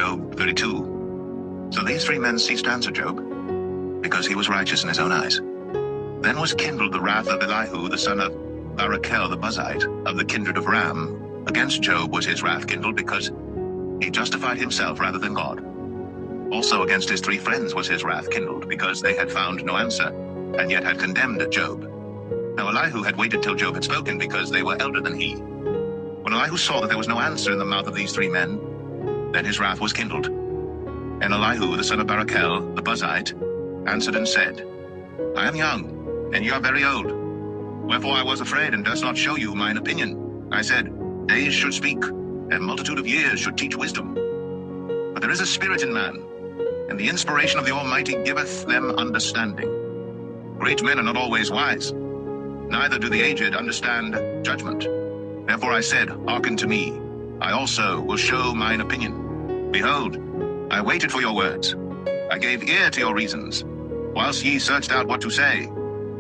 Job 32. So these three men ceased to answer Job, because he was righteous in his own eyes. Then was kindled the wrath of Elihu, the son of Barachel the Buzite, of the kindred of Ram. Against Job was his wrath kindled, because he justified himself rather than God. Also against his three friends was his wrath kindled, because they had found no answer, and yet had condemned Job. Now Elihu had waited till Job had spoken, because they were elder than he. When Elihu saw that there was no answer in the mouth of these three men, then his wrath was kindled. And Elihu, the son of Barachel, the Buzite, answered and said, I am young, and ye are very old. Wherefore I was afraid, and durst not show you mine opinion. I said, days should speak, and multitude of years should teach wisdom. But there is a spirit in man, and the inspiration of the Almighty giveth them understanding. Great men are not always wise, neither do the aged understand judgment. Therefore I said, hearken to me, I also will show mine opinion. Behold, I waited for your words, I gave ear to your reasons, whilst ye searched out what to say.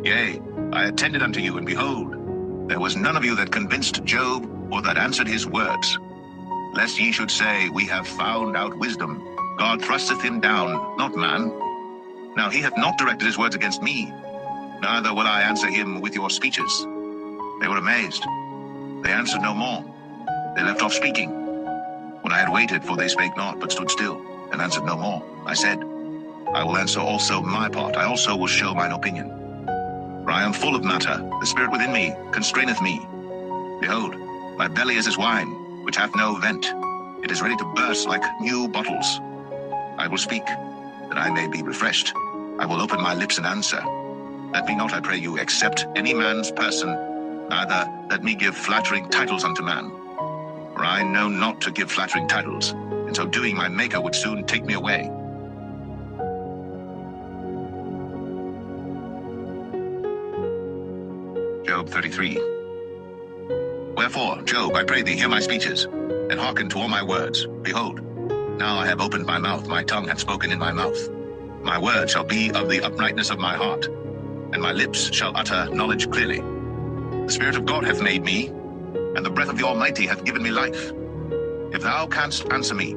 Yea, I attended unto you, and behold, there was none of you that convinced Job, or that answered his words. Lest ye should say, we have found out wisdom, God thrusteth him down, not man. Now he hath not directed his words against me, neither will I answer him with your speeches. They were amazed. They answered no more. They left off speaking. When I had waited, for they spake not, but stood still, and answered no more, I said, I will answer also my part. I also will show mine opinion. For I am full of matter. The spirit within me constraineth me. Behold, my belly is as wine, which hath no vent. It is ready to burst like new bottles. I will speak, that I may be refreshed. I will open my lips and answer. Let me not, I pray you, accept any man's person, neither let me give flattering titles unto man. For I know not to give flattering titles, and so doing my Maker would soon take me away. Job 33. Wherefore, Job, I pray thee, hear my speeches, and hearken to all my words. Behold, now I have opened my mouth, my tongue hath spoken in my mouth. My word shall be of the uprightness of my heart, and my lips shall utter knowledge clearly. The Spirit of God hath made me, and the breath of the Almighty hath given me life. If thou canst answer me,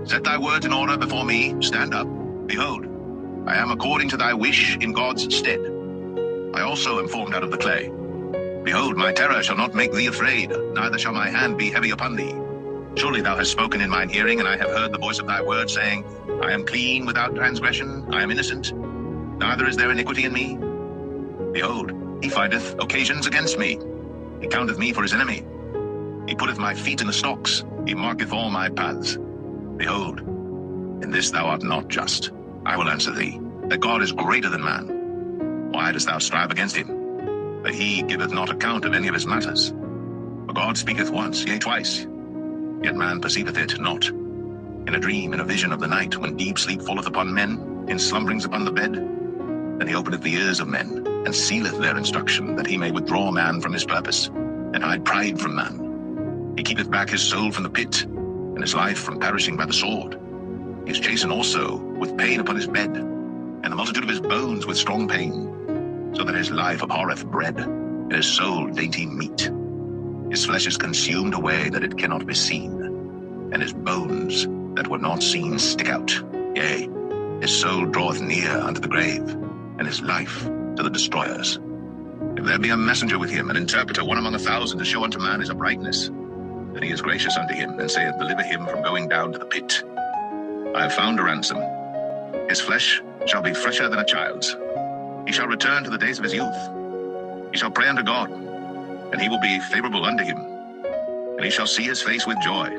set thy words in order before me, stand up. Behold, I am according to thy wish in God's stead. I also am formed out of the clay. Behold, my terror shall not make thee afraid, neither shall my hand be heavy upon thee. Surely thou hast spoken in mine hearing, and I have heard the voice of thy word, saying, I am clean without transgression, I am innocent, neither is there iniquity in me. Behold, he findeth occasions against me. He counteth me for his enemy. He putteth my feet in the stocks. He marketh all my paths. Behold, in this thou art not just. I will answer thee, that God is greater than man. Why dost thou strive against him? That he giveth not account of any of his matters. For God speaketh once, yea, twice, yet man perceiveth it not. In a dream, in a vision of the night, when deep sleep falleth upon men, in slumberings upon the bed, then he openeth the ears of men, and sealeth their instruction, that he may withdraw man from his purpose, and hide pride from man. He keepeth back his soul from the pit, and his life from perishing by the sword. He is chastened also with pain upon his bed, and the multitude of his bones with strong pain, so that his life abhorreth bread, and his soul dainty meat. His flesh is consumed away that it cannot be seen, and his bones that were not seen stick out. Yea, his soul draweth near unto the grave, and his life to the destroyers. If there be a messenger with him, an interpreter, one among 1,000, to show unto man his uprightness, then he is gracious unto him, and saith, deliver him from going down to the pit. I have found a ransom. His flesh shall be fresher than a child's. He shall return to the days of his youth. He shall pray unto God, and he will be favorable unto him. And he shall see his face with joy,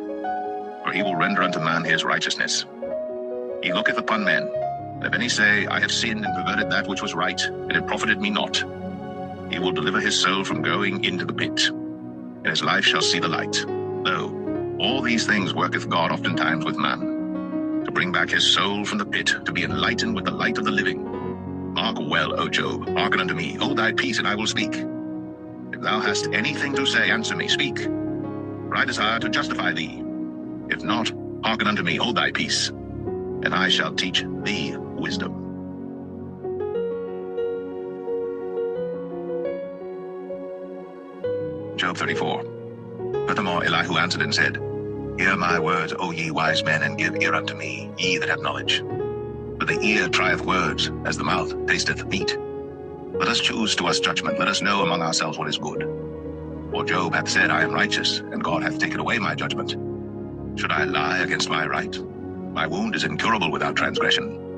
for he will render unto man his righteousness. He looketh upon men, and if any say, I have sinned and perverted that which was right, and it profited me not, he will deliver his soul from going into the pit, and his life shall see the light. Lo, all these things worketh God oftentimes with man, to bring back his soul from the pit, to be enlightened with the light of the living. Mark well, O Job, hearken unto me, hold thy peace, and I will speak. If thou hast anything to say, answer me, speak. For I desire to justify thee. If not, hearken unto me, hold thy peace, and I shall teach thee wisdom. Job 34. Furthermore Elihu answered and said, Hear my words, O ye wise men, and give ear unto me, ye that have knowledge. For the ear trieth words, as the mouth tasteth meat. Let us choose to us judgment, let us know among ourselves what is good. For Job hath said, I am righteous, and God hath taken away my judgment. Should I lie against my right? My wound is incurable without transgression.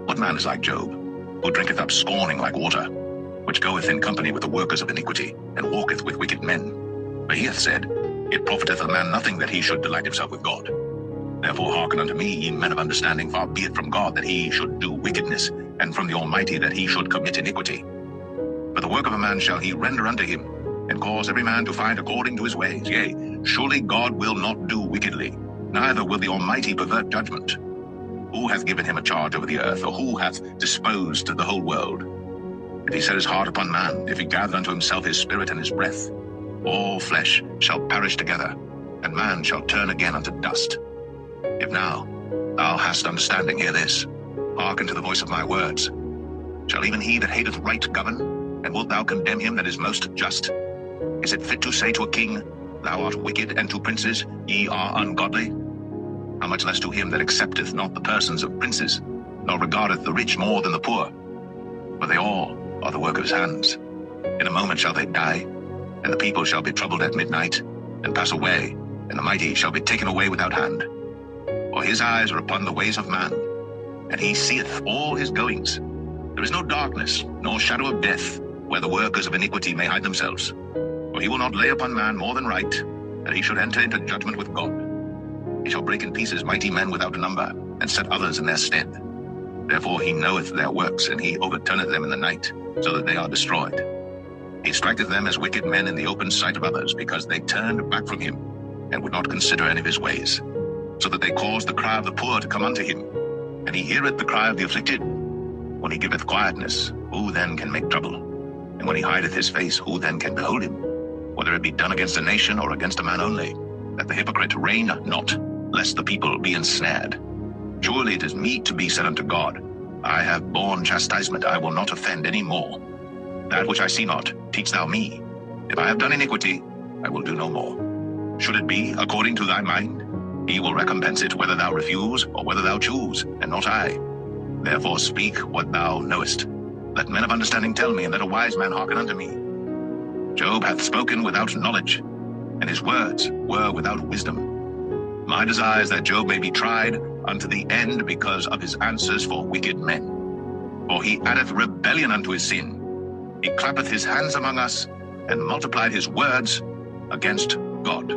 What man is like Job, who drinketh up scorning like water, which goeth in company with the workers of iniquity, and walketh with wicked men? For he hath said, It profiteth a man nothing that he should delight himself with God. Therefore hearken unto me, ye men of understanding, far be it from God that he should do wickedness, and from the Almighty that he should commit iniquity. For the work of a man shall he render unto him, and cause every man to find according to his ways. Yea, surely God will not do wickedly, neither will the Almighty pervert judgment. Who hath given him a charge over the earth, or who hath disposed the whole world? If he set his heart upon man, if he gather unto himself his spirit and his breath, all flesh shall perish together, and man shall turn again unto dust. If now thou hast understanding, hear this. Hearken to the voice of my words. Shall even he that hateth right govern? And wilt thou condemn him that is most just? Is it fit to say to a king, Thou art wicked, and to princes, Ye are ungodly? How much less to him that accepteth not the persons of princes, nor regardeth the rich more than the poor? For they all are the work of his hands. In a moment shall they die, and the people shall be troubled at midnight, and pass away, and the mighty shall be taken away without hand. For his eyes are upon the ways of man, and he seeth all his goings. There is no darkness, nor shadow of death, where the workers of iniquity may hide themselves. For he will not lay upon man more than right, that he should enter into judgment with God. He shall break in pieces mighty men without number, and set others in their stead. Therefore he knoweth their works, and he overturneth them in the night, so that they are destroyed. He striketh them as wicked men in the open sight of others, because they turned back from him, and would not consider any of his ways. So that they caused the cry of the poor to come unto him, and he heareth the cry of the afflicted. When he giveth quietness, who then can make trouble? And when he hideth his face, who then can behold him? Whether it be done against a nation or against a man only, that the hypocrite reign not, lest the people be ensnared. Surely it is meet to be said unto God, I have borne chastisement, I will not offend any more. That which I see not, teach thou me. If I have done iniquity, I will do no more. Should it be according to thy mind, he will recompense it, whether thou refuse or whether thou choose, and not I. Therefore speak what thou knowest. Let men of understanding tell me, and let a wise man hearken unto me. Job hath spoken without knowledge, and his words were without wisdom. My desire is that Job may be tried unto the end because of his answers for wicked men. For he addeth rebellion unto his sin. He clappeth his hands among us, and multiplied his words against God.